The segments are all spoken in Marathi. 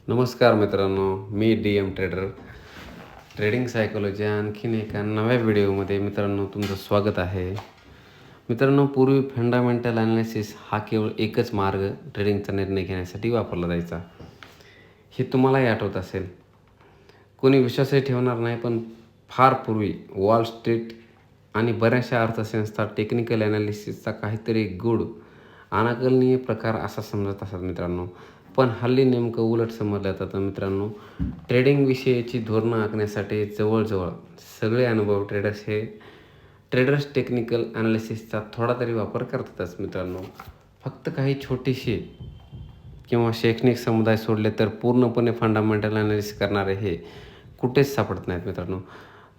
नमस्कार मित्रांनो, मी DM ट्रेडर ट्रेडिंग सायकोलॉजी आणखीन एका नव्या व्हिडिओमध्ये मित्रांनो तुमचं स्वागत आहे. मित्रांनो, पूर्वी फंडामेंटल ॲनालिसिस हा केवळ एकच मार्ग ट्रेडिंगचा निर्णय घेण्यासाठी वापरला जायचा. हे तुम्हालाही आठवत असेल. कोणी विश्वासही ठेवणार नाही, पण फार पूर्वी वॉल स्ट्रीट आणि बऱ्याचशा अर्थसंस्था टेक्निकल ॲनालिसिसचा काहीतरी गूढ अनाकलनीय प्रकार असा समजत असतात मित्रांनो. पण हल्ली नेमकं उलट समजलं जातं मित्रांनो. ट्रेडिंगविषयीची धोरणं आखण्यासाठी जवळजवळ सगळे अनुभव ट्रेडर्स टेक्निकल ॲनालिसिसचा थोडा तरी वापर करतातच मित्रांनो. फक्त काही छोटीशी किंवा शैक्षणिक समुदाय सोडले तर पूर्णपणे फंडामेंटल ॲनालिसिस करणारे हे कुठेच सापडत नाहीत मित्रांनो.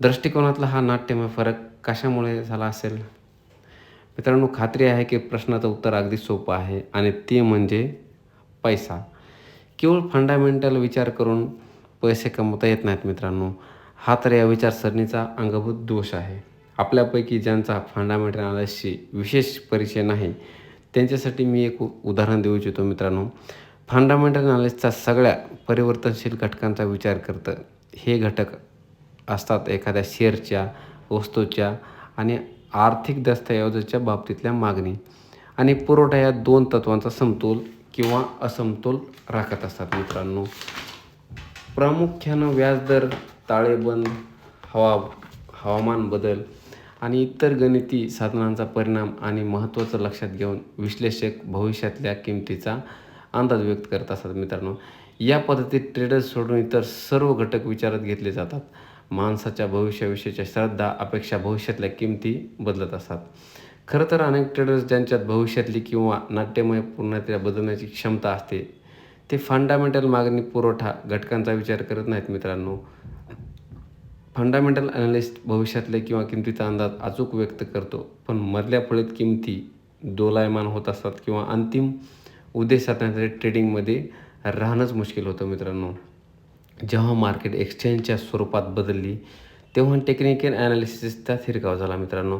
दृष्टिकोनातला हा नाट्यमय फरक कशामुळे झाला असेल? मित्रांनो, खात्री आहे की प्रश्नाचं उत्तर अगदी सोपं आहे आणि ते म्हणजे पैसा. केवळ फंडामेंटल विचार करून पैसे कमवता येत नाहीत मित्रांनो. हा तर या विचारसरणीचा अंगभूत दोष आहे. आपल्यापैकी ज्यांचा फंडामेंटल ॲनालिसिसशी विशेष परिचय नाही त्यांच्यासाठी मी एक उदाहरण देऊ इच्छितो मित्रांनो. फंडामेंटल ॲनालिसिसचा सगळ्या परिवर्तनशील घटकांचा विचार करतं. हे घटक असतात एखाद्या शेअरच्या, वस्तूच्या आणि आर्थिक दस्तऐवजाच्या बाबतीतल्या मागणी आणि पुरवठा या दोन तत्वांचा समतोल किंवा असमतोल राखत असतात मित्रांनो. प्रामुख्यानं व्याजदर, ताळेबंद, हवामान बदल आणि इतर गणिती साधनांचा परिणाम आणि महत्त्वाचं लक्षात घेऊन विश्लेषक भविष्यातल्या किमतीचा अंदाज व्यक्त करत असतात मित्रांनो. या पद्धतीत ट्रेडर्स सोडून इतर सर्व घटक विचारात घेतले जातात. माणसाच्या भविष्याविषयीच्या श्रद्धा, अपेक्षा भविष्यातल्या किमती बदलत असतात. खरं तर अनेक ट्रेडर्स ज्यांच्यात भविष्यातली किंवा नाट्यमय पूर्णतः बदलण्याची क्षमता असते ते फंडामेंटल मागणी पुरवठा घटकांचा विचार करत नाहीत मित्रांनो. फंडामेंटल ॲनालिस्ट भविष्यातले किंवा किमतीचा अंदाज अचूक व्यक्त करतो, पण मधल्या फळीत किमती दोलायमान होत असतात किंवा अंतिम उद्देश साधण्यासाठी ट्रेडिंगमध्ये राहणंच मुश्किल होतं मित्रांनो. जेव्हा मार्केट एक्सचेंजच्या स्वरूपात बदलली तेव्हा टेक्निकल ॲनालिसिसचा थिरकाव झाला मित्रांनो.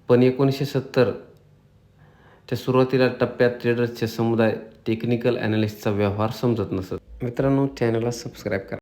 पण 1970च्या सुरुवातीला टप्प्यात ट्रेडर्सचे समुदाय टेक्निकल ॲनालिसिसचा व्यवहार समजत नसत. मित्रांनो, चॅनलला सबस्क्राईब करा.